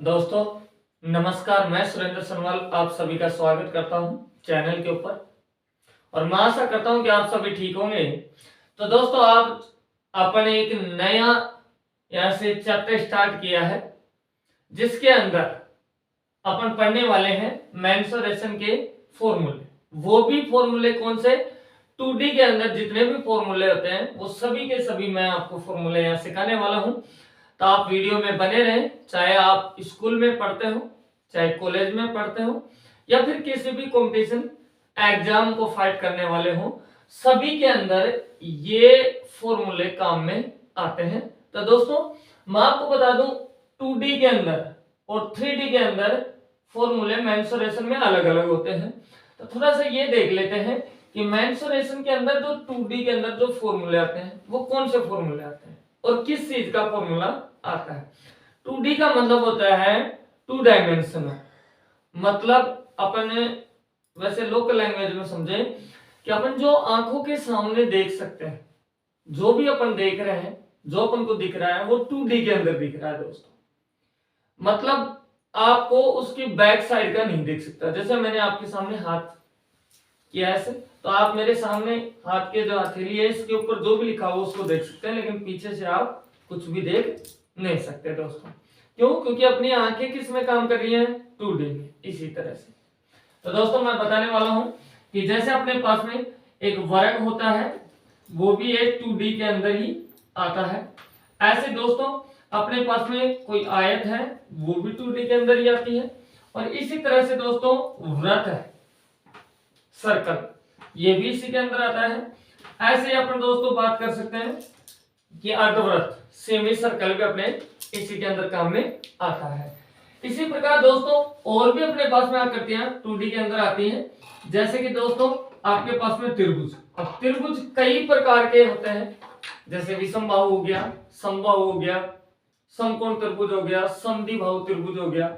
दोस्तों नमस्कार, मैं सुरेंद्र सनवाल आप सभी का स्वागत करता हूं चैनल के ऊपर और मैं आशा करता हूं कि आप सभी ठीक होंगे। तो दोस्तों आप अपन एक नया यहाँ से चैप्टर स्टार्ट किया है जिसके अंदर अपन पढ़ने वाले हैं मेंसुरेशन के फॉर्मूले। वो भी फॉर्मूले कौन से? 2D के अंदर जितने भी फॉर्मूले होते हैं वो सभी के सभी मैं आपको फॉर्मूले यहाँ सिखाने वाला हूँ। तो आप वीडियो में बने रहें, चाहे आप स्कूल में पढ़ते हो, चाहे कॉलेज में पढ़ते हो या फिर किसी भी कंपटीशन एग्जाम को फाइट करने वाले हो, सभी के अंदर ये फॉर्मूले काम में आते हैं। तो दोस्तों मैं आपको बता दूं 2D के अंदर और 3D के अंदर फॉर्मूले मेंसुरेशन में अलग अलग होते हैं। तो थोड़ा सा ये देख लेते हैं कि मेंसुरेशन के अंदर जो 2D के अंदर जो फॉर्मूले आते हैं वो कौन से फॉर्मूले आते हैं और किस चीज का फॉर्मूला आता है। 2D का मतलब होता है 2 डायमेंशनल, मतलब अपन वैसे लोकल लैंग्वेज में समझे कि अपन जो आंखों के सामने देख सकते हैं, जो भी अपन देख रहे हैं, जो अपन को दिख रहा है वो 2D के अंदर दिख रहा है दोस्तों। मतलब आपको उसकी बैक साइड का नहीं देख सकता। जैसे मैंने आपके सामने हाथ किया ऐसे, तो आप मेरे सामने हाथ के जो हथेली है इसके ऊपर जो भी लिखा हो उसको देख सकते हैं, लेकिन पीछे से आप कुछ भी देख नहीं सकते दोस्तों। क्यों? क्योंकि अपनी आंखें किस में काम कर रही हैं? 2D में। इसी तरह से तो दोस्तों मैं बताने वाला हूं कि जैसे अपने पास में एक वर्ग होता है वो भी एक 2D के अंदर ही आता है। ऐसे दोस्तों अपने पास में कोई आयत है वो भी 2D के अंदर ही आती है। और इसी तरह से दोस्तों वृत्त है, सर्कल, ये भी इसी के अंदर आता है। ऐसे ही अपन दोस्तों बात कर सकते हैं कि अर्धवृत्त, सेमी सर्कल भी अपने इसी के अंदर काम में आता है। इसी प्रकार दोस्तों और भी अपने पास में आकृतियां 2D के अंदर आती हैं। जैसे कि दोस्तों आपके पास में त्रिभुज। अब त्रिभुज कई प्रकार के होते हैं, जैसे विषमबाहु हो गया, समबाहु हो गया, समकोण त्रिभुज हो गया, समद्विबाहु त्रिभुज हो गया।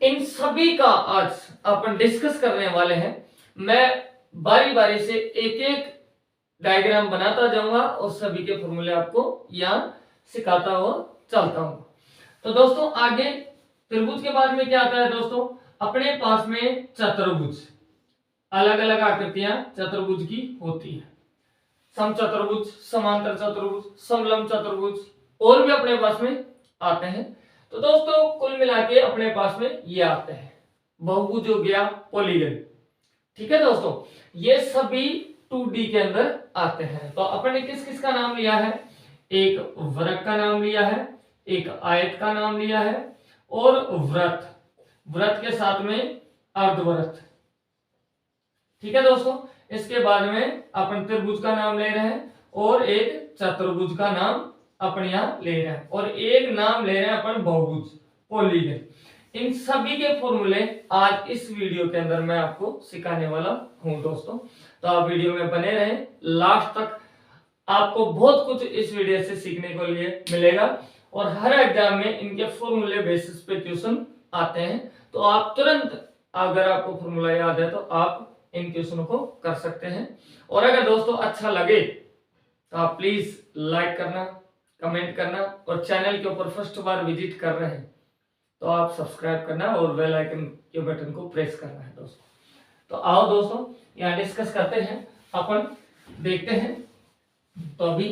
इन सभी का आज अपन डिस्कस करने वाले हैं। मैं बारी बारी से एक एक डायग्राम बनाता जाऊंगा और सभी के फॉर्मूले आपको यहां सिखाता हुआ चलता हूं। तो दोस्तों आगे त्रिभुज के बाद में क्या आता है दोस्तों? अपने पास में चतुर्भुज, अलग अलग आकृतियां चतुर्भुज की होती है। समचतुर्भुज, समांतर चतुर्भुज, समलंब चतुर्भुज और भी अपने पास में आते हैं। तो दोस्तों कुल मिला के अपने पास में ये आते हैं। बहुभुज हो गया, पॉलीगन, ठीक है दोस्तों, ये सभी 2D के अंदर आते हैं। तो अपन ने किस किस का नाम लिया है? एक वृत्त का नाम लिया है, एक आयत का नाम लिया है और वृत्त, वृत्त के साथ में अर्धवृत्त, ठीक है दोस्तों। इसके बाद में अपन त्रिभुज का नाम ले रहे हैं और एक चतुर्भुज का नाम अपन यहां ले रहे हैं और एक नाम ले रहे हैं अपन बहुभुज, पॉलीगन। इन सभी के फॉर्मूले आज इस वीडियो के अंदर मैं आपको सिखाने वाला हूं दोस्तों। तो आप वीडियो में बने रहें लास्ट तक, आपको बहुत कुछ इस वीडियो से सीखने को लिए मिलेगा। और हर एग्जाम में इनके फॉर्मूले बेसिस पे क्वेश्चन आते हैं, तो आप तुरंत अगर आपको फॉर्मूला याद है तो आप इन क्वेश्चनों को कर सकते हैं। और अगर दोस्तों अच्छा लगे तो आप प्लीज लाइक करना, कमेंट करना और चैनल के ऊपर फर्स्ट बार विजिट कर रहे हैं तो आप सब्सक्राइब करना और बेल आइकन के बटन को प्रेस करना है दोस्तों। तो आओ दोस्तों यहाँ डिस्कस करते हैं, अपन देखते हैं। तो अभी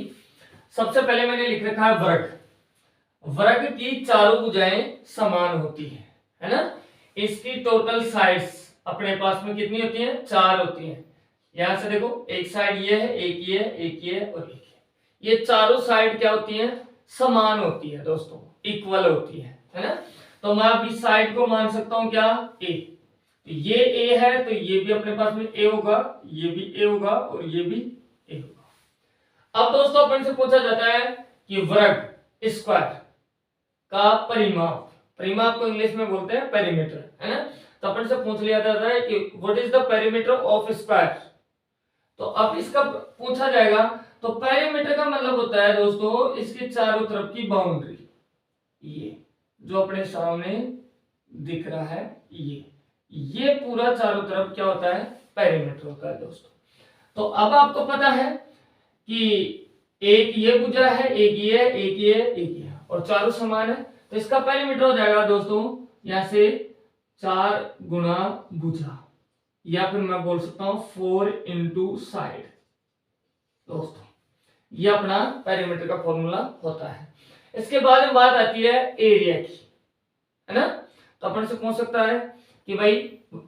सबसे पहले मैंने लिख रखा है वर्ग। वर्ग की चारों भुजाएं समान होती है ना। इसकी टोटल साइड्स अपने पास में कितनी होती हैं? 4 होती हैं। यहां से देखो, एक साइड ये है, एक ये है, एक ये है और एक ये। ये चारों साइड क्या होती हैं? समान होती है दोस्तों, इक्वल होती है ना। तो मैं अभी साइड को मान सकता हूं क्या? ए। ये ए है तो ये भी अपने पास में ए होगा, ये भी ए होगा और ये भी ए होगा। अब दोस्तों अपन से पूछा जाता है कि वर्ग, स्क्वायर का परिमाप, परिमाप को इंग्लिश में बोलते हैं पेरीमीटर, है ना। तो अपन से पूछ लिया जाता है कि what is the perimeter of square. तो अब इसका पूछा जाएगा तो पेरीमीटर का मतलब होता है दोस्तों इसके चारों तरफ की बाउंड्री, ये जो अपने सामने दिख रहा है ये पूरा चारों तरफ क्या होता है? पेरीमीटर होता है दोस्तों। तो अब आपको पता है कि एक ये भुजा है, एक ये है, एक ये है, एक ये है और चारों समान है। तो इसका पेरीमीटर हो जाएगा दोस्तों यहां से 4 गुना भुजा, या फिर मैं बोल सकता हूं 4 इंटू साइड। दोस्तों ये अपना पेरीमीटर का फॉर्मूला होता है। इसके बाद में बात आती है एरिया की, है ना। तो अपन से पूछ सकता है कि भाई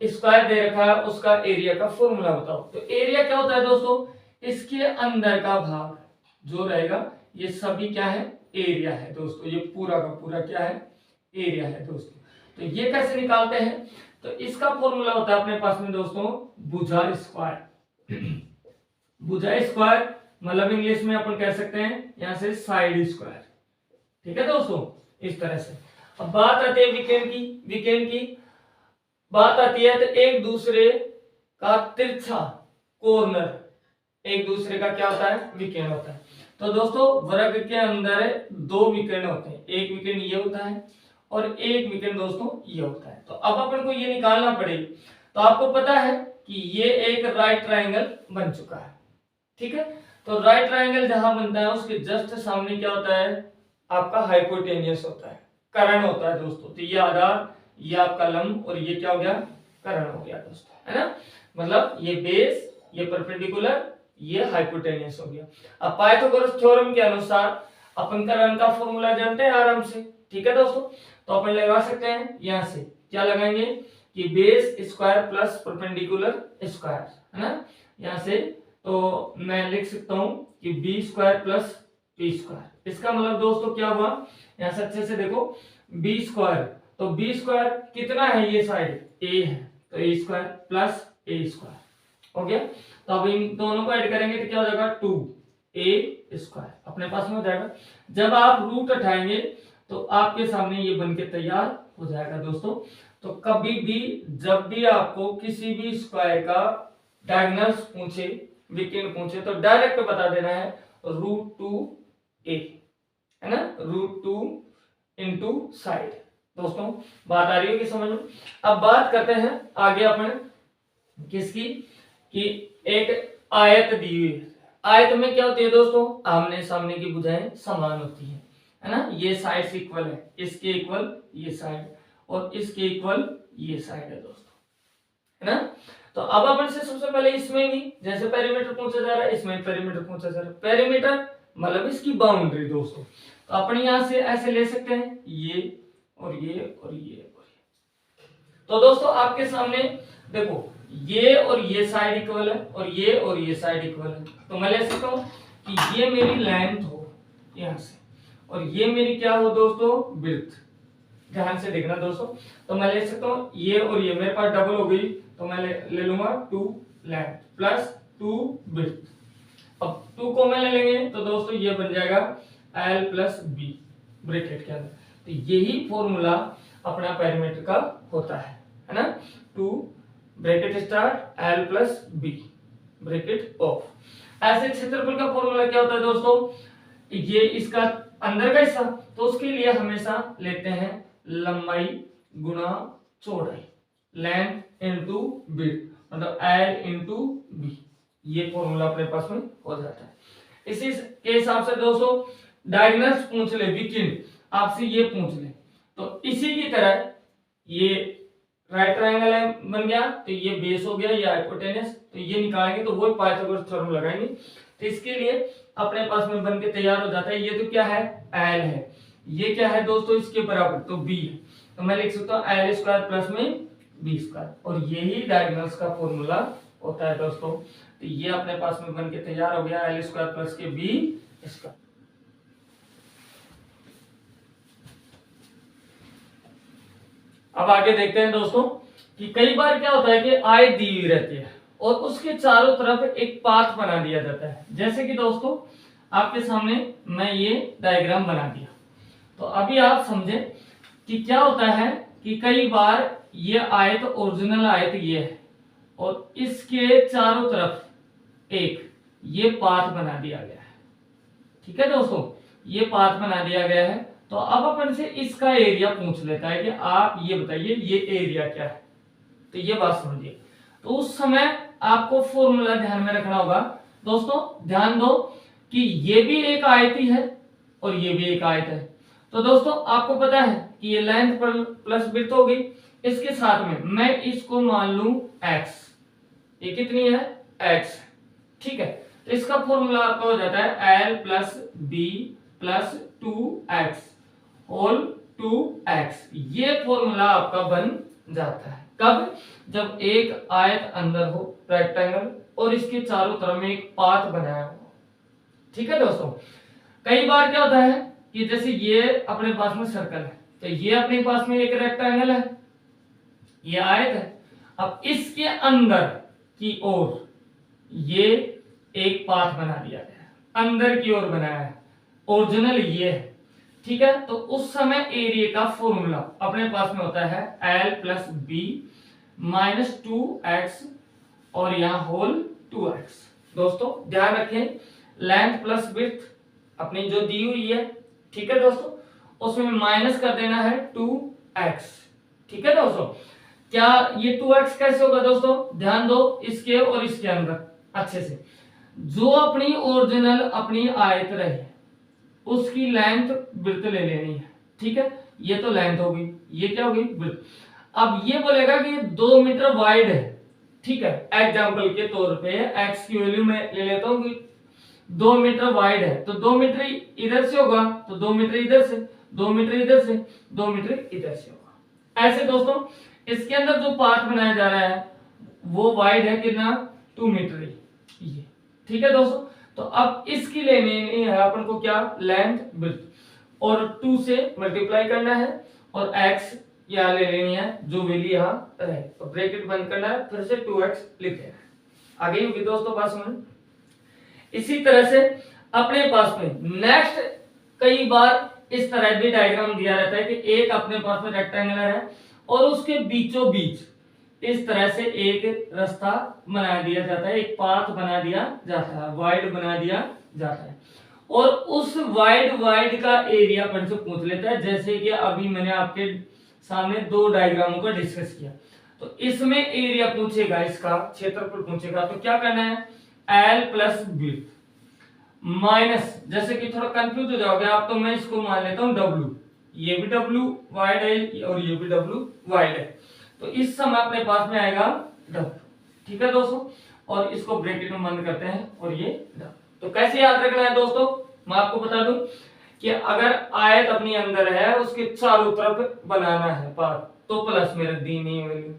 स्क्वायर दे रखा है, उसका एरिया का फॉर्मूला बताओ। तो एरिया क्या होता है दोस्तों, इसके अंदर का भाग जो रहेगा ये सभी क्या है, एरिया है दोस्तों। ये पूरा का पूरा क्या है, एरिया है दोस्तों। तो ये कैसे निकालते हैं, तो इसका फॉर्मूला होता है अपने पास में दोस्तों भुजा स्क्वायर। भुजा स्क्वायर मतलब इंग्लिश में अपन कह सकते हैं यहां से साइड स्क्वायर, ठीक है दोस्तों, इस तरह से। अब बात आती है वीकेंड की। वीकेंड की बात आती है तो एक दूसरे का तिरछा कॉर्नर, एक दूसरे का क्या होता है, वीकेंड होता है। तो दोस्तों वर्ग के अंदर 2 वीकेंड होते हैं, एक वीकेंड ये होता है और एक वीकेंड दोस्तों ये होता है। तो अब अपन को ये निकालना पड़ेगा। तो आपको पता है कि ये एक राइट ट्रायंगल बन चुका है, ठीक है। तो राइट ट्रायंगल जहां बनता है उसके जस्ट सामने क्या होता है, आपका हाइपोटेनियस होता है, कर्ण होता है दोस्तों। तो ये आधार, ये आपका लंब और ये क्या हो गया, कर्ण हो गया दोस्तों, है ना। मतलब ये बेस, ये परपेंडिकुलर, ये हाइपोटेनियस हो गया। अब पाइथागोरस थ्योरम के अनुसार अपन कर्ण का फॉर्मूला जानते हैं आराम से, ठीक है दोस्तों। तो अपन लगा सकते हैं यहां से, क्या लगाएंगे कि base square plus perpendicular square, है ना। यहां से तो मैं लिख सकता हूं कि B square plus P square. इसका मतलब दोस्तों क्या हुआ, यहां से अच्छे से देखो, बी स्क्वायर, तो बी स्क्वायर कितना है, ये साइड ए है, तो ए स्क्वायर प्लस ए स्क्वायर हो गया। तो अब इन दोनों को ऐड करेंगे तो क्या हो जाएगा 2a स्क्वायर अपने पास में हो जाएगा। जब आप रूट उठाएंगे तो आपके सामने ये बनके तैयार हो जाएगा दोस्तों। तो कभी भी जब भी आपको किसी भी स्क्वायर का डायगोनल्स पूछे, वीकेंड पूछे, तो डायरेक्ट बता देना है √2a, है ना, √2 इंटू साइड। दोस्तों बात आ रही होगी समझ में। अब बात करते हैं आगे अपन किसकी, कि एक आयत दी हुई है। आयत में क्या होती है दोस्तों, आमने सामने की भुजाएं समान होती है ना। ये साइड इक्वल है, इसके इक्वल ये साइड और इसके इक्वल ये साइड है दोस्तों, है ना। तो अब अपन से सबसे पहले इसमें भी जैसे पेरीमीटर पूछा जा रहा है, इसमें पेरीमीटर पूछा जा रहा है। पेरीमीटर मतलब इसकी बाउंड्री दोस्तों। तो अपन यहां से ऐसे ले सकते हैं, ये और ये और ये और ये। तो दोस्तों आपके सामने देखो, ये और ये साइड इक्वल है और ये साइड इक्वल है। तो मैं ले सकता हूं कि ये मेरी लेंथ हो यहां से और ये मेरी क्या हो दोस्तों, विड्थ। ध्यान से देखना दोस्तों। तो मैं ले सकता हूं ये और ये मेरे पास डबल हो गई, तो मैं ले लूंगा 2 लेंथ प्लस 2 विड्थ। अब 2 को मैं ले लेंगे तो दोस्तों ये बन जाएगा L प्लस बी ब्रैकेट के अंदर। तो यही फॉर्मूला अपना पेरीमीटर का होता है ना। 2 bracket start L plus B bracket off. ऐसे क्षेत्रफल का फॉर्मूला क्या होता है दोस्तों, ये इसका अंदर का हिस्सा, तो उसके लिए हमेशा लेते हैं लंबाई गुना चौड़ाई, लेंथ इनटू विड्थ, मतलब L इनटू बी। ये फॉर्मूला अपने पास में हो जाता है। इसी के हिसाब से दोस्तों डायगोनल्स पूछ ले, वीकेंड आपसे ये पूछ ले, तो इसी की तरह ये राइट ट्रायंगल है बन गया, तो ये बेस हो गया, ये हाइपोटेनस, तो ये निकालेंगे तो वो पाइथागोरस थ्योरम लगाएंगे। तो इसके लिए अपने पास में बन के तैयार हो जाता है। ये तो क्या है, L है, ये क्या है दोस्तों इसके बराबर, तो B है। तो मैं लिख सकता हूँ L स्क्वायर प्लस में B स्क्वायर, और यही डायगोनल्स का फॉर्मूला होता है दोस्तों। तो ये अपने पास में बन के तैयार हो गया, L स्क्वायर प्लस के B स्क्वायर। अब आगे देखते हैं दोस्तों कि कई बार क्या होता है कि आयत दी हुई रहती है और उसके चारों तरफ एक पाथ बना दिया जाता है। जैसे कि दोस्तों आपके सामने मैं ये डायग्राम बना दिया, तो अभी आप समझें कि क्या होता है कि कई बार ये आयत, ओरिजिनल आयत ये है और इसके चारों तरफ एक ये पाथ बना दिया गया है, ठीक है दोस्तों, ये पाथ बना दिया गया है। तो अब अपन से इसका एरिया पूछ लेता है कि आप ये बताइए ये एरिया क्या है। तो ये बात समझिए, तो उस समय आपको फॉर्मूला ध्यान में रखना होगा दोस्तों। ध्यान दो कि ये भी एक आयत ही है और ये भी एक आयत है, तो दोस्तों आपको पता है कि ये लेंथ प्लस विड्थ हो गई, इसके साथ में मैं इसको मान लूं x, ये कितनी है x, ठीक है। तो इसका फॉर्मूला आपका हो जाता है l plus B plus 2x whole 2x, ये फॉर्मूला आपका बन जाता है। कब? जब एक आयत अंदर हो रेक्टेंगल और इसके चारों तरफ में एक पाथ बनाया हो, ठीक है दोस्तों। कई बार क्या होता है कि जैसे ये अपने पास में सर्कल है, तो ये अपने पास में एक रेक्टेंगल है, ये आयत है, अब इसके अंदर की ओर ये एक पाथ बना दिया गया है, अंदर की ओर बनाया है, ओरिजिनल ये है, ठीक है। तो उस समय एरिया का फॉर्मूला अपने पास में होता है l plus B minus 2x और यहाँ होल 2x। दोस्तों ध्यान रखें, लेंथ प्लस विड्थ अपनी जो दी हुई है, ठीक है दोस्तों, उसमें माइनस कर देना है 2x, ठीक है दोस्तों। क्या ये 2x कैसे होगा दोस्तों? ध्यान दो इसके और इसके अंदर अच्छे से, जो अपनी ओरिजिनल अपनी आयत रहे उसकी लेंथ विड्थ ले लेनी है, ठीक है। ये तो लेंथ होगी, ये क्या होगी विड्थ। अब ये बोलेगा कि 2 मीटर वाइड है, ठीक है। एग्जांपल के तौर पे x की वैल्यू मैं ले लेता हूं कि 2 मीटर वाइड है, तो 2 मीटर इधर से होगा, तो 2 मीटर इधर से, 2 मीटर इधर से, 2 मीटर इधर से होगा। ऐसे दोस्तों इसके अंदर जो पार्ट बनाया जा रहा है वो वाइड है कितना 2 मीटर ये, ठीक है दोस्तों। तो अब इसकी लेनी है अपन को क्या लेंथ विड्थ, और 2 से मल्टीप्लाई करना है और x यहाँ ले लेनी है जो वैल्यू यहाँ रहे, तो ब्रैकेट बंद करना है, फिर से 2x लिख देना है। आगे होगी दोस्तों बात समझ। इसी तरह से अपने पास में नेक्स्ट कई बार इस तरह भी डायग्राम दिया रहता है कि एक अपने पास में रेक्टेंगुलर है और उसके बीचों बीच इस तरह से एक रास्ता बना दिया जाता है, एक पाथ बना दिया जाता है, वाइड बना दिया जाता है, और उस वाइड का एरिया अपन से पूछ लेता है। जैसे कि अभी मैंने आपके सामने 2 डायग्रामों का डिस्कस किया, तो इसमें एरिया पूछेगा, इसका क्षेत्रफल पूछेगा, तो क्या करना है l प्लस विड्थ माइनस, जैसे कि थोड़ा कंफ्यूज हो जाओगे आप, तो मैं इसको मान लेता हूं w, ये भी w वाइड है और ये भी w वाइड है, तो इस समय अपने पास में आएगा w, ठीक है दोस्तों। और इसको ब्रैकेट में बंद करते हैं और ये w। तो कैसे याद रखना है दोस्तों, मैं आपको बता दूं कि अगर आयत अपनी अंदर है उसके चारों तरफ बनाना है पाथ, तो प्लस में रख दी नहीं वैल्यू,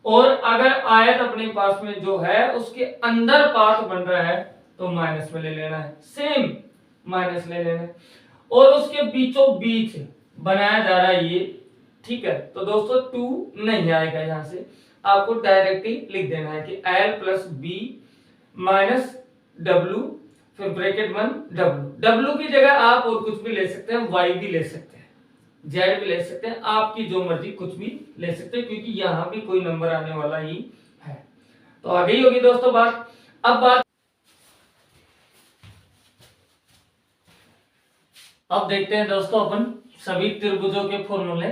और अगर आयत अपने पास में जो है उसके अंदर पाथ बन रहा है तो माइनस में ले लेना है, सेम माइनस ले लेना है, और उसके बीचों बीच बनाया जा रहा है ये, ठीक है। तो दोस्तों 2 नहीं आएगा, यहां से आपको डायरेक्टली लिख देना है कि l plus B minus w, फिर ब्रैकेट बंद w की जगह आप और कुछ भी ले सकते हैं, y भी ले सकते हैं, z भी ले सकते हैं, आपकी जो मर्जी कुछ भी ले सकते हैं, क्योंकि यहां भी कोई नंबर आने वाला ही है। तो आगे ही होगी दोस्तों बात। अब देखते हैं दोस्तों अपन सभी त्रिभुजों के फॉर्मूले।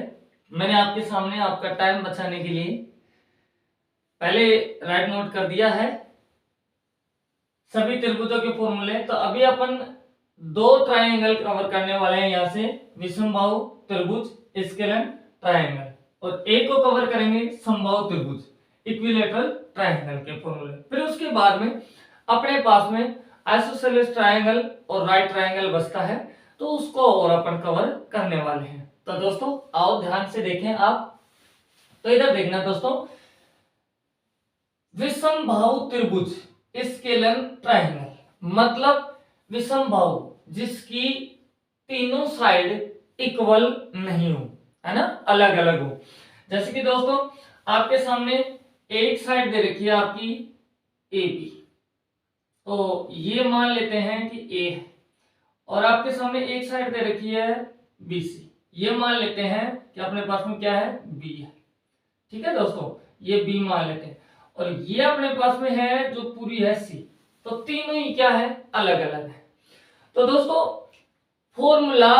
मैंने आपके सामने आपका टाइम बचाने के लिए पहले राइट नोट कर दिया है सभी त्रिभुजों के फॉर्मूले। तो अभी अपन 2 ट्रायंगल कवर करने वाले हैं, यहां से विषमबाहु त्रिभुज, स्केलन ट्रायंगल, और एक को कवर करेंगे समबाहु त्रिभुज, इक्विलैटरल ट्रायंगल के फॉर्मूले। फिर उसके बाद में अपने पास में आइसोसेलेस ट्रायंगल और राइट ट्रायंगल बचता है, तो उसको और अपन कवर करने वाले हैं। तो दोस्तों आओ ध्यान से देखें आप, तो इधर देखना दोस्तों, विषमबाहु त्रिभुज स्केलन ट्रायंगल मतलब विषमबाहु जिसकी तीनों साइड इक्वल नहीं हो, है ना, अलग अलग हो। जैसे कि दोस्तों आपके सामने एक साइड दे रखी है आपकी ए बी, तो ये मान लेते हैं कि ए है, और आपके सामने एक साइड दे रखी है बी सी, ये मान लेते हैं कि अपने पास में क्या है बी है, ठीक है दोस्तों, ये बी मान लेते हैं, और ये अपने पास में है जो पूरी है सी, तो तीनों ही क्या है अलग अलग है। तो दोस्तों फॉर्मूला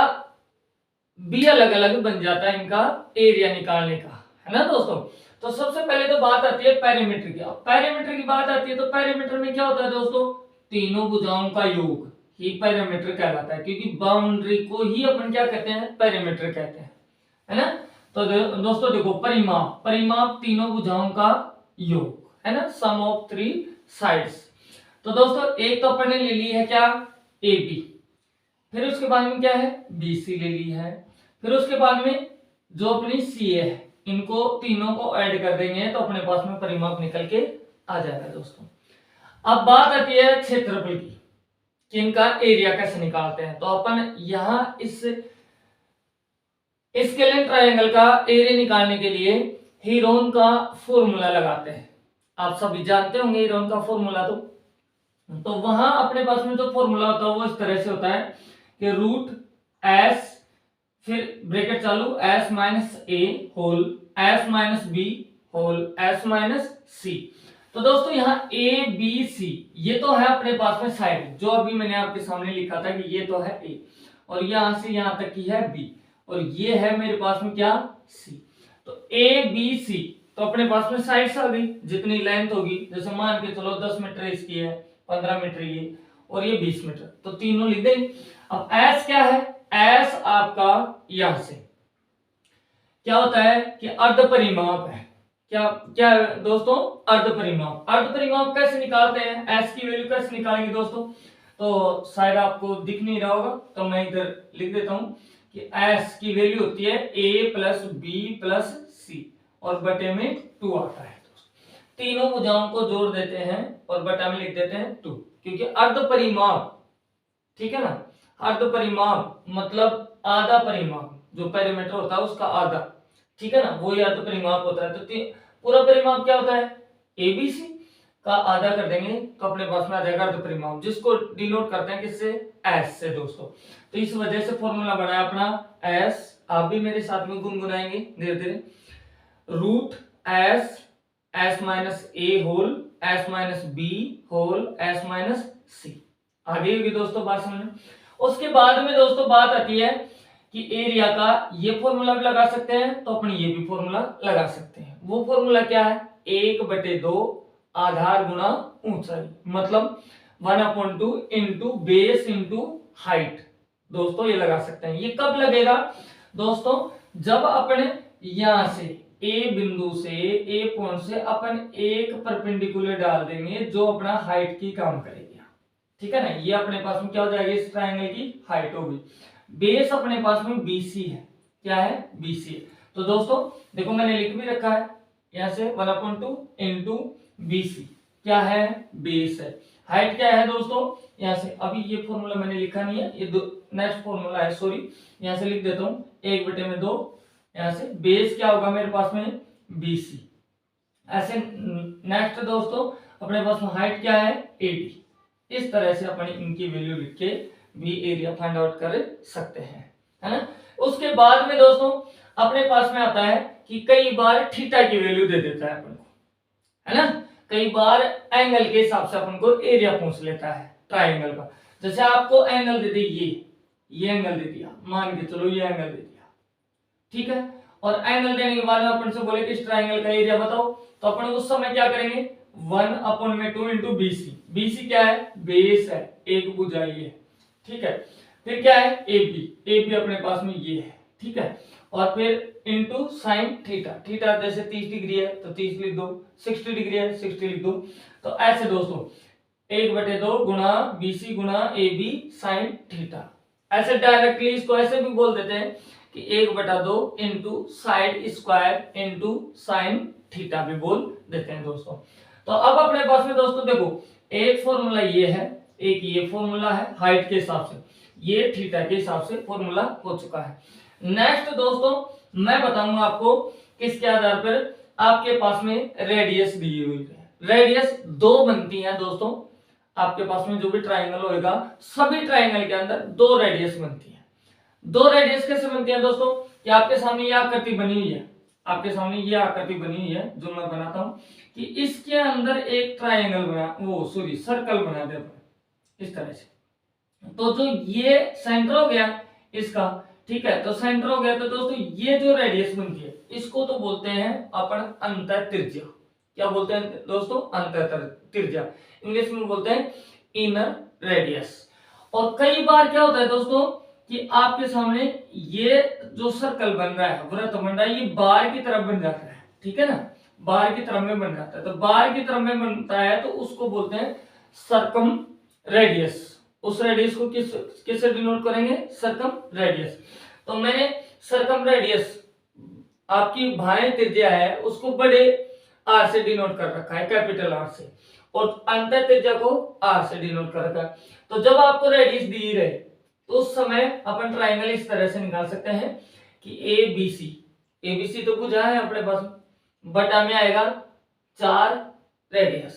भी अलग अलग बन जाता है इनका एरिया निकालने का, है ना दोस्तों। तो सबसे पहले तो बात आती है पेरीमीटर की। पेरीमीटर की बात आती है तो पेरीमीटर में क्या होता है दोस्तों, तीनों भुजाओं का योग, ही पेरीमीटर कहलाता है, क्योंकि बाउंड्री को ही अपन क्या कहते हैं, पेरीमीटर कहते हैं, है ना। तो दोस्तों देखो, परिमाप, परिमाप तीनों भुजाओं का योग, है ना, सम ऑफ थ्री साइड्स। तो दोस्तों एक तो अपन ने ले ली है क्या, ए बी, फिर उसके बाद में क्या है, बी सी ले ली है, फिर उसके बाद में जो अपनी सी ए है, इनको तीनों को ऐड कर देंगे तो अपने पास में परिमाप निकल के आ जाएगा दोस्तों। अब बात आती है क्षेत्रफल की, कि इनका एरिया कैसे निकालते हैं। तो अपन यहां इस स्केलेन ट्रायंगल का एरिया निकालने के लिए हीरोन का फॉर्मूला लगाते हैं। आप सभी जानते होंगे हीरोन का फॉर्मूला। तो वहां अपने पास में जो फॉर्मूला होता है वो इस तरह से होता है कि रूट एस, फिर ब्रैकेट चालू, s minus a whole s minus b whole s minus c. तो दोस्तों यहाँ ए बी सी ये तो है अपने पास में साइड, जो अभी मैंने आपके सामने लिखा था कि ये तो है ए, और यहां से यहां तक की है बी, और ये है मेरे पास में क्या, सी। तो ए बी सी तो अपने पास में साइड्स आ गई, जितनी लेंथ होगी, जैसे मान के चलो 10 मीटर इसकी है, 15 मीटर ये, और ये 20 मीटर, तो तीनों लिख देंगे। अब एस क्या है, एस आपका यहां से क्या होता है कि अर्ध परिमाप है। क्या क्या दोस्तों, अर्ध परिमाप। अर्ध परिमाप कैसे निकालते हैं, एस की वैल्यू कैसे निकालेंगे दोस्तों, तो शायद आपको दिख नहीं रहा होगा, तो मैं इधर लिख देता हूं कि एस की वैल्यू होती है ए प्लस बी प्लस सी, और बटे में 2 आता है। तीनों भुजाओं को जोड़ देते हैं और बटा में लिख देते हैं 2, क्योंकि अर्ध परिमाप, ठीक है ना, अर्ध परिमाप मतलब आधा परिमाप, जो पेरीमीटर होता है उसका आधा, ठीक है ना, वही अर्ध परिमाप होता है। तो पूरा परिमाप क्या होता है, एबीसी का आधा कर देंगे तो अपने पास में आ जाएगा अर्ध परिमाप, जिसको डिनोट करते हैं किससे, एस से दोस्तों। तो इस वजह से फॉर्मूला बना है अपना एस, आप भी मेरे साथ में गुनगुनाएंगे धीरे धीरे, root s s minus a whole s minus b whole s minus c. आगे होगी दोस्तों बात समझ में। उसके बाद में दोस्तों बात आती है कि एरिया का ये फॉर्मूला भी लगा सकते हैं, तो अपनी ये भी फॉर्मूला लगा सकते हैं। वो फॉर्मूला क्या है, 1/2 आधार गुना ऊंचाई, मतलब 1/2 इंटू बेस इंटू हाइट। दोस्तों ये लगा सकते हैं। ये कब लगेगा दोस्तों, जब अपने यहां से ए बिंदु से, ए पॉइंट से अपन एक परपेंडिकुलर डाल देंगे जो अपना हाइट की काम करेगा, ठीक है ना। ये अपने पास में क्या हो जाएगा, इस ट्रायंगल की हाइट होगी। बेस अपने पास में BC है, क्या है, BC। तो दोस्तों देखो मैंने लिख भी रखा है यहां से 1/2 इंटू BC क्या है, बेस है। हाइट क्या है दोस्तों, यहां से, अभी ये फॉर्मूला मैंने लिखा नहीं है, ये नेक्स्ट फॉर्मूला है, सॉरी, यहां से लिख देता हूं 1/2, यहां से बेस क्या होगा मेरे पास में BC। ऐसे नेक्स्ट दोस्तों अपने पास में हाइट क्या है 80। इस तरह से अपन इनकी वैल्यू लिख के भी एरिया फाइंड आउट कर सकते हैं, है ना। उसके बाद में दोस्तों अपने पास में आता है कि कई बार थीटा की वैल्यू दे देता है अपन को, है ना। कई बार एंगल के हिसाब से अपन को एरिया पूछ लेता है ट्रायंगल का। जैसे आपको एंगल दे दी, ये एंगल दे दिया, मान के चलो ये एंगल दे दिया, ठीक है, और एंगल देने के बाद में अपन से बोले कि इस ट्रायंगल का एरिया बताओ, तो अपन उस समय क्या करेंगे, 1/2 इंटू BC। BC क्या है, बेस है, एक भुजा ये है, ठीक है। फिर क्या है AB अपने पास में ये है, ठीक है, और फिर इंटू साइन थीटा, थीटा जैसे 30 डिग्री है तो 30 लिख दो, 60 डिग्री है 60 लिख दो। तो ऐसे दोस्तों 1/2 गुना BC गुना AB साइन थीटा। ऐसे डायरेक्टली इसको ऐसे भी बोल देते हैं कि 1/2 into side square into sine theta भी बोल देते हैं दोस्तों। तो अब अपने पास में दोस्तों देखो, एक फॉर्मूला ये है, एक ये फॉर्मूला है हाइट के हिसाब से, ये थीटा के हिसाब से फॉर्मूला हो चुका है। नेक्स्ट दोस्तों मैं बताऊंगा आपको किसके आधार पर, आपके पास में रेडियस दी हुई है। रेडियस 2 बनती है दोस्तों, आपके पास में जो भी ट्राइंगल होगा, सभी ट्राइंगल के अंदर 2 रेडियस बनती है। 2 रेडियस कैसे बनती है दोस्तों, कि आपके सामने ये आकृति बनी हुई है, आपके सामने ये आकृति बनी हुई है जो मैं बनाता हूं, कि इसके अंदर एक ट्राइंगल बना, वो सॉरी सर्कल बना दे इस तरह से। तो जो ये सेंटर हो गया इसका, ठीक है, तो सेंटर हो गया, तो दोस्तों ये जो रेडियस बनती है इसको तो बोलते हैं अपन अंतर त्रिज्या। क्या बोलते हैं दोस्तों, अंतर त्रिज्या, इंग्लिश में बोलते हैं इनर रेडियस। और कई बार क्या होता है दोस्तों कि आपके सामने ये जो सर्कल बन रहा है, वृत्त बन रहा है, ये बार की तरफ बन जाता है, ठीक है ना, बार की तरफ में बन जाता है। तो बार की तरफ में बनता है तो उसको बोलते हैं सर्कम रेडियस। उस रेडियस को किससे डिनोट करेंगे? Circum radius. तो मैंने सर्कम रेडियस, आपकी बाह्य त्रिज्या है, उसको बड़े आर से डिनोट कर रखा है, कैपिटल आर से, और अंत त्रिज्या को आर से डिनोट कर रखा है। तो जब आपको रेडियस दी रहे तो उस समय अपन ट्राइंगल इस तरह से निकाल सकते हैं कि ए बी सी तो बुझा है अपने पास, बटा में आएगा 4 रेडियस,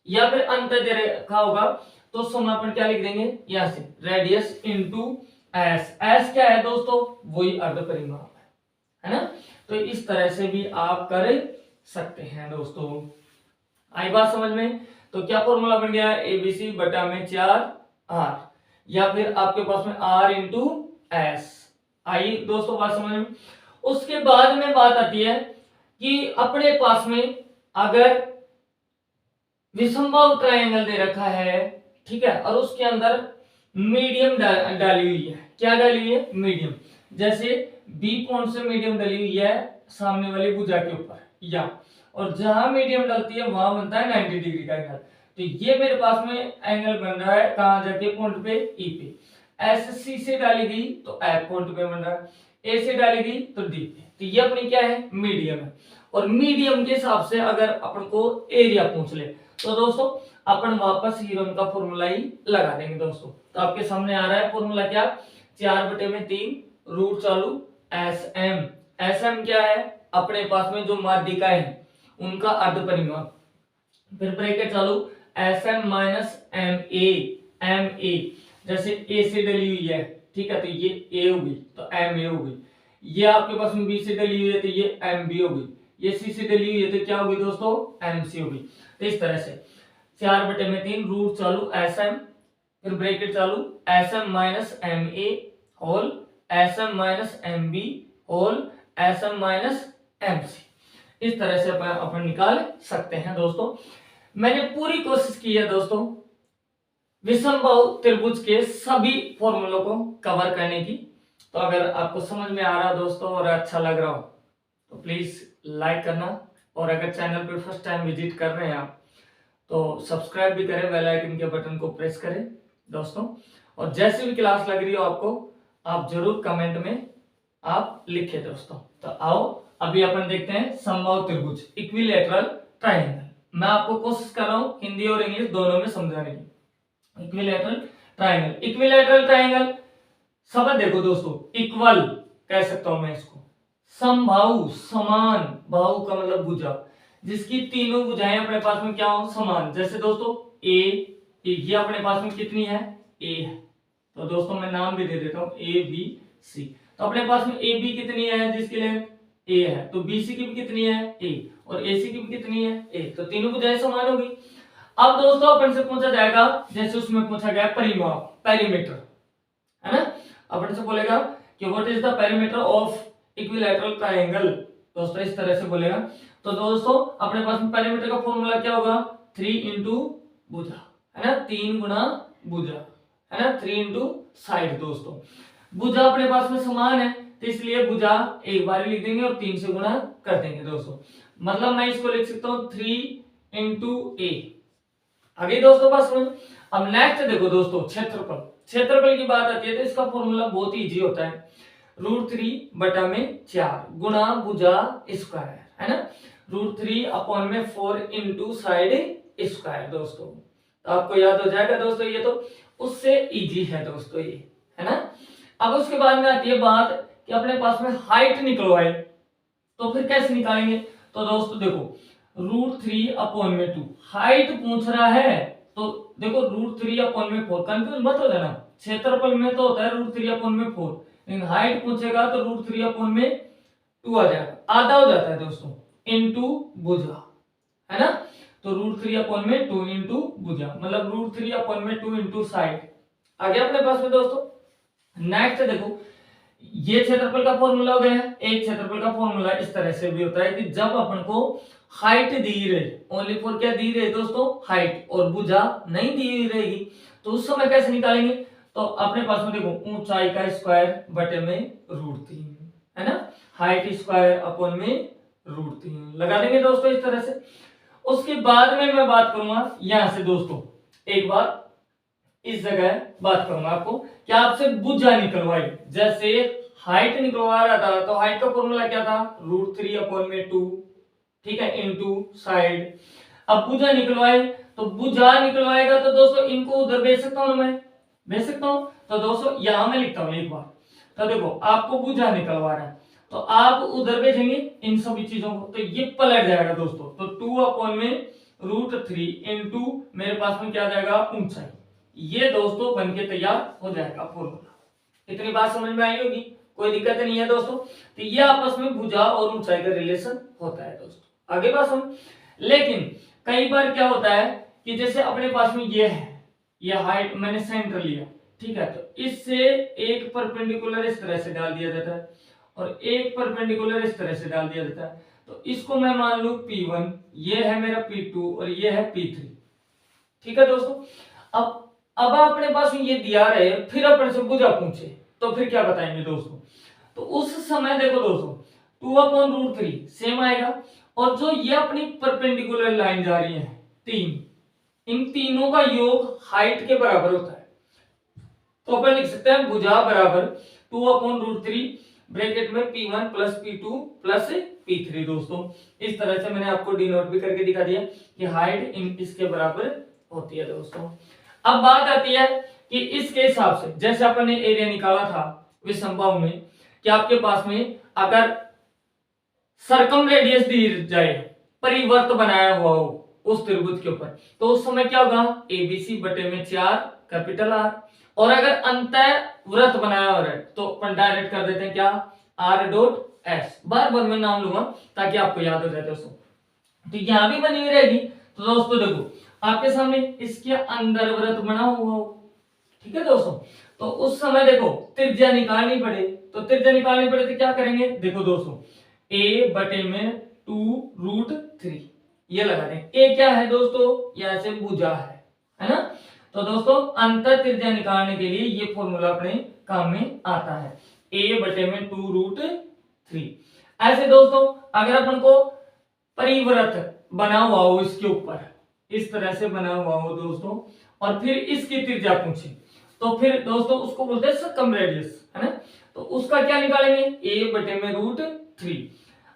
या फिर अंत दे रखा होगा तो समय अपन क्या लिख देंगे यहां से, रेडियस इंटू एस। एस क्या है दोस्तों? वही अर्ध परिमाप है ना। तो इस तरह से भी आप कर सकते हैं दोस्तों। आई बात समझ में? तो क्या फॉर्मूला बन गया? एबीसी बटा में 4 आर, या फिर आपके पास में आर इंटू एस। आई दोस्तों बात समझ में? उसके बाद में बात आती है कि अपने पास में अगर विषमबाहु ट्रायंगल दे रखा है, ठीक है, और उसके अंदर मीडियम डाली हुई है। क्या डाली हुई है? मीडियम। जैसे बी पॉइंट से मीडियम डाली हुई है सामने वाली भुजा के ऊपर, या और जहां मीडियम डलती है वहां बनता है 90 डिग्री का एंगल। तो ये मेरे पास में एंगल बन रहा है कहां जाके? पॉइंट पे, ई पे। एस सी से डाली गई तो एफ पॉइंट पे बन रहा है, ए से डाली गई तो डी पे। तो ये अपनी क्या है? मीडियम है। और मीडियम के हिसाब से अगर अपन को एरिया पूछ ले तो दोस्तों अपन वापस हीरोन का फॉर्मूला ही लगा देंगे दोस्तों। तो आपके सामने आ रहा है फॉर्मूला क्या? 4/3 रूट चालू एस एम। एस एम क्या है? अपने पास में जो माध्यिकाएं हैं उनका अर्ध परिमाप, फिर ब्रैकेट चालू S M minus M A. जैसे ए से डली हुई है, ठीक है, तो ये ए होगी तो एम ए होगी। ये आपके पास में बी से डली हुई है तो ये एम बी होगी। ये सी से डली हुई है तो क्या होगी दोस्तों? एम सी होगी। तो इस तरह से 4/3 रूट चालू एस एम, फिर ब्रैकेट चालू S M minus M A whole S M minus M B whole S M minus M C. इस तरह से अपन निकाल सकते हैं दोस्तों। मैंने पूरी कोशिश की है दोस्तों विषमबाहु त्रिभुज के सभी फॉर्मूलों को कवर करने की। तो अगर आपको समझ में आ रहा दोस्तों और अच्छा लग रहा हो तो प्लीज लाइक करना, और अगर चैनल पे फर्स्ट टाइम विजिट कर रहे हैं आप तो सब्सक्राइब भी करें, बेल आइकन के बटन को प्रेस करें दोस्तों। और जैसी भी क्लास लग रही हो आपको, आप जरूर कमेंट में आप लिखें दोस्तों। तो आओ अभी अपन देखते हैं समबाहु त्रिभुज, इक्विलैटरल ट्रायंगल। मैं आपको कोशिश कर रहा हूं हिंदी और इंग्लिश दोनों में समझाने की। इक्विलैटरल ट्रायंगल, इक्विलैटरल ट्रायंगल शब्द देखो दोस्तों, इक्वल कह सकता हूं मैं इसको, समबाहु समान, बाहु का मतलब भुजा, जिसकी तीनों भुजाएं अपने पास में क्या हो? समान। जैसे दोस्तों ए, ये अपने पास में कितनी है? ए है। तो दोस्तों मैं नाम भी दे देता हूं ए बी सी। तो अपने पास में ए बी कितनी है? जिसकी लेंथ ए है। तो बी सी की भी कितनी है? ए। और ए सी की भी कितनी है? ए। तो तीनों भुजाएं समान होगी। अब दोस्तों अपन से पूछा जाएगा, जैसे उसमें पूछा गया परिमाप, पेरीमीटर, है ना। अपन से बोलेगा कि what is the perimeter of equilateral triangle. दोस्तों इस तरह से बोलेगा। तो दोस्तों अपने पास में पेरीमीटर का फॉर्मूला क्या होगा? 3 इंटू भुजा, है ना, 3 गुना भुजा, है ना, 3 इंटू साइड। दोस्तों भुजा अपने पास में समान है तो इसलिए भुजा एक बार लिख देंगे और 3 से गुना कर देंगे दोस्तों। मतलब मैं इसको लिख सकता हूं 3 इंटू ए। आगे दोस्तों बात सुनो। अब नेक्स्ट देखो दोस्तों क्षेत्रफल। क्षेत्रफल की बात आती है तो इसका फॉर्मूला बहुत इजी होता है, √3/4 गुना भुजा स्क्वायर, है ना, √3/4 इंटू साइड स्क्वायर। दोस्तों तो आपको याद हो जाएगा दोस्तों, ये तो उससे इजी है दोस्तों ये, है ना। अब उसके बाद में आती है बात कि अपने पास में हाइट निकलवाए तो फिर कैसे निकालेंगे? तो दोस्तों देखो √3/2 हाइट पूछ रहा है तो देखो √3/4, कंफ्यूज मत हो जाना। क्षेत्रफल में तो होता है √3/4, लेकिन हाइट पूछेगा तो √3/2 आ जाएगा, आधा हो जाता है दोस्तों, इंटू भुजा, है ना। तो √3/2 इंटू भुजा मतलब √3/2 इंटू साइड आ गया अपने पास में दोस्तों। नेक्स्ट देखो ये क्षेत्रफल का फॉर्मूला हो गया है। एक क्षेत्रफल का फॉर्मूला इस तरह से भी होता है कि जब अपन को हाइट दी रहे, ओनली फॉर क्या दी रहे दोस्तों? हाइट, और भुजा नहीं दी रहेगी तो उस समय कैसे निकालेंगे? तो अपने पास में देखो ऊंचाई का स्क्वायर बटे में √3 है ना, हाइट स्क्वायर अपॉन में √3 लगा देंगे दोस्तों इस तरह से। उसके बाद में मैं बात करूंगा यहां से दोस्तों, एक बार इस जगह बात करूंगा आपको कि आपसे भुजा निकलवाई, जैसे हाइट निकलवा रहा था तो हाइट का फॉर्मूला क्या था, √3 अपॉन में 2, ठीक है, इनटू साइड। अब भुजा निकलवाए तो भुजा निकलवाएगा तो दोस्तों इनको उधर भेज सकता हूं, मैं भेज सकता हूं। तो दोस्तों यहां मैं लिखता हूं एक बार, तो देखो आपको भुजा निकलवा रहा है तो आप उधर भेजेंगे इन सभी चीजों को, तो ये पलट जाएगा दोस्तों। तो 2 अपॉन में √3 इनटू मेरे पास में क्या आ जाएगा, ऊंचाई। ये दोस्तों बन के तैयार हो जाएगा फॉर्मूला। इतनी बात समझ में आई होगी, कोई दिक्कत नहीं है दोस्तों। तो ये आपस में भुजा और ऊंचाई का रिलेशन होता है दोस्तों, आगे बात समझ। लेकिन कई बार क्या होता है कि जैसे अपने पास में ये है, ये हाइट मैंने सेंटर लिया, ठीक है, तो इससे एक परपेंडिकुलर इस तरह से डाल दिया जाता है और एक परपेंडिकुलर इस तरह से डाल दिया जाता है। तो इसको मैं मान लूं P1, ये है मेरा P2 और ये है P3, ठीक है दोस्तों। अब अपने पास ये दिया रहे, फिर अपने से भुजा पूछे तो फिर क्या बताएंगे दोस्तों। तो उस समय देखो दोस्तों 2 अपॉन √3 सेम आएगा, और जो ये अपनी परपेंडिकुलर लाइन जा रही है 3, इन तीनों का योग हाइट के बराबर होता है। तो अपन लिख सकते हैं भुजा बराबर 2 अपॉन √3 ब्रैकेट में P1 plus P2 plus P3 दोस्तों। इस तरह से मैंने आपको डिनोट भी करके दिखा दिया कि हाइट इसके बराबर होती है दोस्तों। अब बात आती है कि इसके हिसाब से जैसे अपन ने एरिया निकाला था विषमबाहु में, कि आपके पास में अगर सर्कम रेडियस दी जाए, परिवर्त बनाया हुआ हो उस त्रिभुज के ऊपर, तो उस समय क्या होगा, ABC बटे में 4 कैपिटल R। और अगर अंतः वृत्त बनाया हो रहा है तो अपन डायरेक्ट कर देते हैं क्या, R.S। बार बार मैं नाम लूंगा ताकि आपको याद हो जाए दोस्तों। तो यहां भी बनी हुई रहेगी। तो दोस्तों देखो आपके सामने इसके अंदर वृत्त बना हुआ हो, ठीक है दोस्तों। तो उस समय देखो त्रिज्या निकालनी पड़े, तो त्रिज्या निकालनी पड़े तो क्या करेंगे, देखो दोस्तों A बटे में 2√3 ये लगा दें। A क्या है दोस्तों, यहां से भुजा है ना। तो दोस्तों अंतर त्रिज्या निकालने के लिए ये फॉर्मूला अपने काम में आता है, A बटे में 2√3। ऐसे दोस्तों अगर अपन को परिवृत्त बना हुआ हो इसके ऊपर, इस तरह से बना हुआ हो दोस्तों, और फिर इसकी त्रिज्या पूछे तो फिर दोस्तों उसको बोलते हैं सर्कम रेडियस, है ना। तो उसका क्या निकालेंगे, A बटे में √3।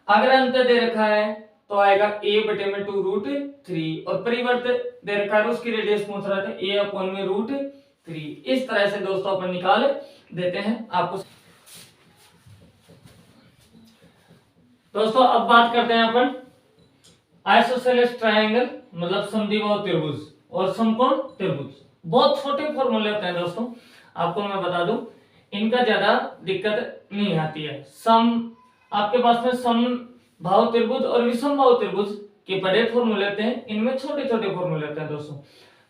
अगर अंतर दे रखा है तो आएगा A बटे में 2√3, और परिवर्त दे रखा है उसकी रेडियस पूछ रहा था A अपॉन में √3। इस तरह से दोस्तों अपन निकाल देते हैं आपको। दोस्तों अब बात करते हैं अपन आइसोसेलेस ट्रायंगल, मतलब समद्विबाहु त्रिभुज और समकोण त्रिभुज। बहुत छोटे फॉर्मूले होते हैं दोस्तों, आपको मैं बता दूं, इनका ज्यादा दिक्कत नहीं आती है। आपके पास में समबाहु त्रिभुज और विषमबाहु त्रिभुज के बड़े फॉर्मूले होते हैं, इनमें छोटे छोटे फॉर्मूले होते हैं दोस्तों।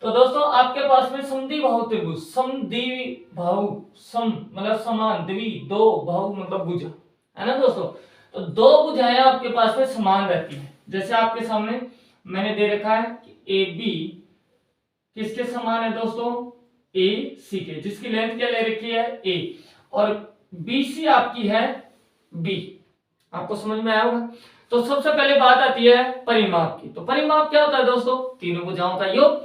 तो दोस्तों आपके पास में समद्विबाहु त्रिभुज, समद्विबाहु सम मतलब समान, द्वि दो, बाहु मतलब भुजा, है ना दोस्तों। तो दो भुजाएं आपके पास में समान रहती है। जैसे आपके सामने मैंने दे रखा है कि AB किसके समान है दोस्तों, AC के, जिसकी लेंथ क्या ले रखी है A, और BC आपकी है B। आपको समझ में आया होगा। तो सबसे पहले बात आती है परिमाप की। तो परिमाप क्या होता है दोस्तों, तीनों भुजाओं का योग।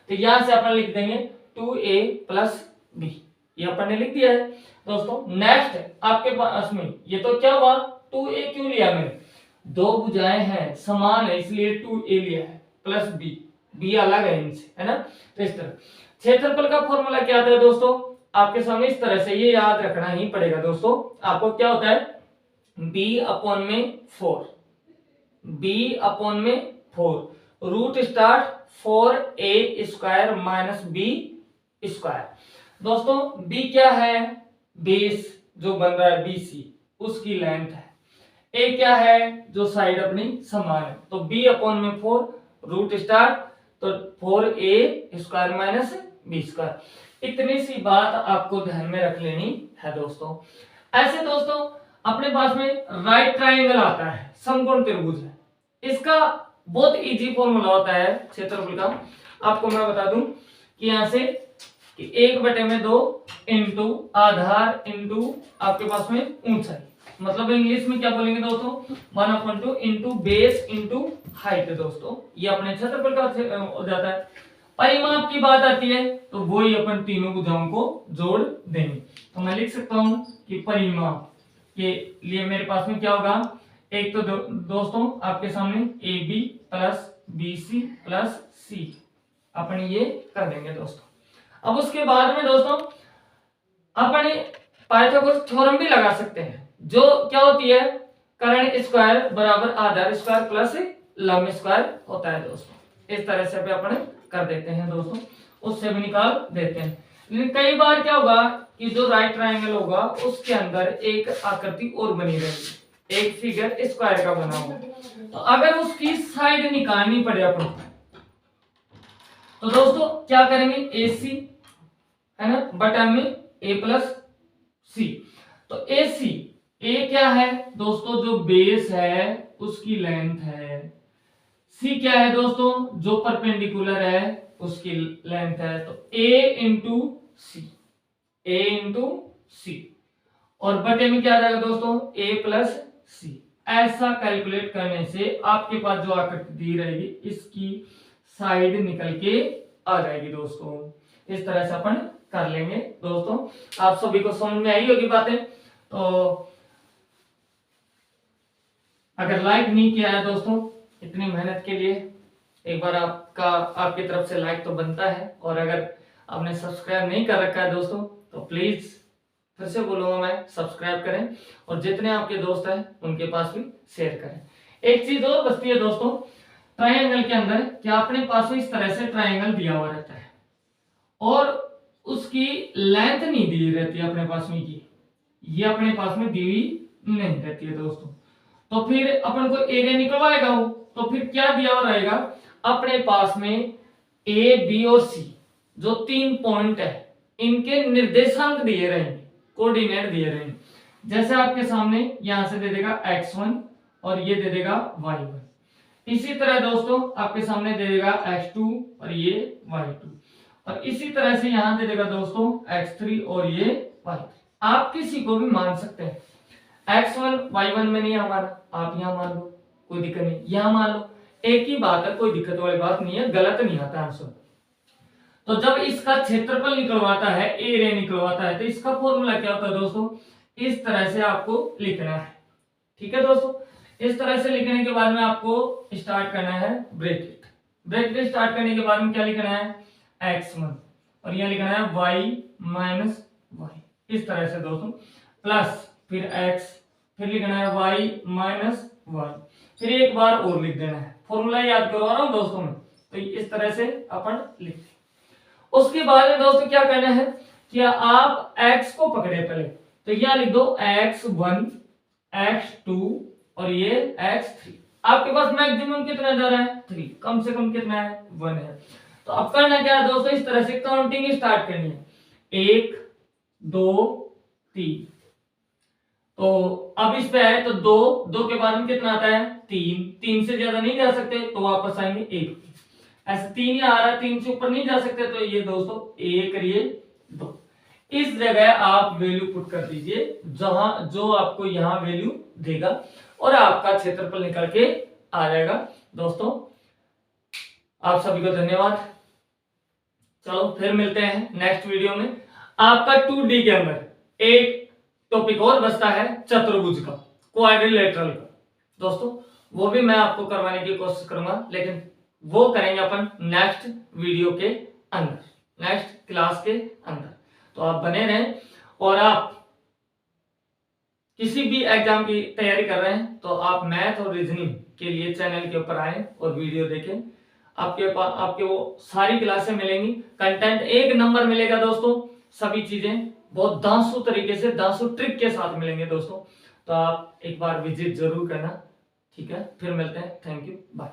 तो यहां से अपन लिख देंगे 2A प्लस B, ये अपन ने लिख दिया है दोस्तों। नेक्स्ट आपके पास में ये तो क्या हुआ, 2A क्यों लिया मैंने, दो भुजाएं हैं समान है इसलिए 2A लिया है, प्लस B अलग है इनसे, है ना। तो इस तरह क्षेत्रफल का फॉर्मूला क्या आता है दोस्तों, आपके सामने इस तरह से, ये याद रखना ही पड़ेगा दोस्तों आपको। क्या होता है B अपॉन में 4, B अपॉन में 4, root start 4A² minus B square. दोस्तों B क्या है, बेस जो बन रहा है BC, उसकी लेंथ है। A क्या है, जो साइड अपनी समान है। तो B अपॉन में 4, रूट स्टार्ट तो 4A² माइनस B स्क्वायर। इतनी सी बात आपको ध्यान में रख लेनी है दोस्तों। ऐसे दोस्तों अपने पास में राइट ट्रायंगल आता है, समकोण त्रिभुज है, इसका बहुत इजी फॉर्मूला होता है क्षेत्रफल का। आपको मैं बता दूं कि यहां से कि 1/2 इंटू आधार इंटू आपके पास में ऊंचाई, मतलब इंग्लिश में क्या बोलेंगे दोस्तों 1/2 इंटू बेस इंटू हाइट। दोस्तों ये अपने क्षेत्रफल का हो जाता है। परिमाप की बात आती है तो वही अपन तीनों भुजाओं को जोड़ देंगे। तो मैं लिख सकता हूं कि परिमाप के लिए मेरे पास में क्या होगा, एक तो दोस्तों आपके सामने a b plus b c plus c upon ये कर देंगे दोस्तों। अब उसके बाद में दोस्तों अपन पाइथागोरस थ्योरम भी लगा सकते हैं, जो क्या होती है कर्ण स्क्वायर बराबर आधार स्क्वायर प्लस लंब स्क्वायर होता है दोस्तों। इस तरह से भी अपन कर देते हैं दोस्तों, उससे भी निकाल देते हैं। लेकिन कई बार क्या होगा कि जो राइट ट्रायंगल होगा उसके अंदर एक आकृति और बनी रहेगी, एक फिगर स्क्वायर का बना हुआ, तो अगर उसकी साइड निकालनी पड़े अपन तो दोस्तों क्या करेंगे, ए सी है ना बटा में ए प्लस सी। तो ए सी, ए क्या है दोस्तों जो बेस है उसकी लेंथ है, सी क्या है दोस्तों जो परपेंडिकुलर है उसकी लेंथ है। तो ए इंटू सी, ए इंटू सी, और बटे में क्या आ जाएगा दोस्तों ए प्लस सी। ऐसा कैलकुलेट करने से आपके पास जो आकृति दी रहेगी इसकी साइड निकल के आ जाएगी दोस्तों। इस तरह से अपन कर लेंगे दोस्तों। आप सभी को समझ में आई होगी बातें। तो अगर लाइक नहीं किया है दोस्तों इतनी मेहनत के लिए, एक बार आपकी तरफ से लाइक तो बनता है, और अगर आपने सब्सक्राइब नहीं कर रखा है दोस्तों तो प्लीज फिर से बोलूंगा मैं, सब्सक्राइब करें और जितने आपके दोस्त हैं उनके पास भी शेयर करें। एक चीज और बचती है दोस्तों, ट्रायंगल के अंदर क्या अपने पास में इस तरह से ट्रायंगल दिया हुआ रहता है और उसकी लेंथ नहीं दी रहती है अपने पास में की, ये अपने पास में दी हुई नहीं रहती है दोस्तों। तो फिर अपन को एरिया निकलवाएगा वो, तो फिर क्या दिया हुआ रहेगा अपने पास में ए बी और सी जो 3 पॉइंट है इनके निर्देशांक दिए रहेंगे, कोऑर्डिनेट दिए रहेंगे। जैसे आपके सामने यहां से दे देगा x1 और ये दे देगा y1, इसी तरह दोस्तों आपके सामने दे देगा x2 और ये y2, और इसी तरह से यहां दे देगा दोस्तों x3 और ये y3। आप किसी को भी मान सकते हैं, x1 y1 में नहीं हमारा, आप यहां मान लो कोई दिक्कत नहीं, यहां मान लो, एक ही बात है, कोई दिक्कत वाली बात नहीं है, गलत नहीं आता आंसर। तो जब इसका क्षेत्रफल निकलवाता है, एरिया निकलवाता है, तो इसका फॉर्मूला क्या होता है दोस्तों, इस तरह से आपको लिखना है। ठीक है दोस्तों, इस तरह से लिखने के बाद में आपको स्टार्ट करना है ब्रैकेट। ब्रैकेट स्टार्ट करने के बाद में क्या लिखना है x1 और यह लिखना है y माइनस y, इस तरह से दोस्तों, प्लस फिर x, फिर लिखना है y माइनस y, फिर एक बार और लिख देना है। फॉर्मूला याद करवा रहा हूं दोस्तों में, तो इस तरह से अपन लिखते हैं। उसके बाद में दोस्तों क्या करना है कि आप x को पकड़े पहले, तो यहां लिख दो x1 x2 और ये x3। आपके पास मैक्सिमम कितना जा रहा है 3, कम से कम कितना है 1 है। तो अब करना क्या है दोस्तों, इस तरह से काउंटिंग स्टार्ट करनी है 1 2 3। तो अब इस पे आए तो 2 के बाद में कितना आता है 3 से ज्यादा नहीं जा सकते तो वापस आएंगे 1, ऐसे 3 ही आ रहा है, 3 से ऊपर नहीं जा सकते, तो ये दोस्तों 1 करिए 2। इस जगह आप वैल्यू पुट कर दीजिए जहां जो आपको यहां वैल्यू देगा और आपका क्षेत्रफल निकल के आ जाएगा दोस्तों। आप सभी को धन्यवाद। चलो फिर मिलते हैं नेक्स्ट वीडियो में। आपका 2D के अंदर एक टॉपिक और बचता है चतुर्भुज का, क्वाड्रिलेटरल का दोस्तों, वो भी मैं आपको करवाने की कोशिश करूंगा, लेकिन वो करेंगे अपन नेक्स्ट वीडियो के अंदर, नेक्स्ट क्लास के अंदर। तो आप बने रहें, और आप किसी भी एग्जाम की तैयारी कर रहे हैं तो आप मैथ और रीजनिंग के लिए चैनल के ऊपर आए और वीडियो देखें। आपके वो सारी क्लासें मिलेंगी, कंटेंट एक नंबर मिलेगा दोस्तों, सभी चीजें बहुत दांसू तरीके से, दांसू ट्रिक के साथ मिलेंगे दोस्तों। तो आप एक बार विजिट जरूर करना। ठीक है, फिर मिलते हैं। Thank you, bye.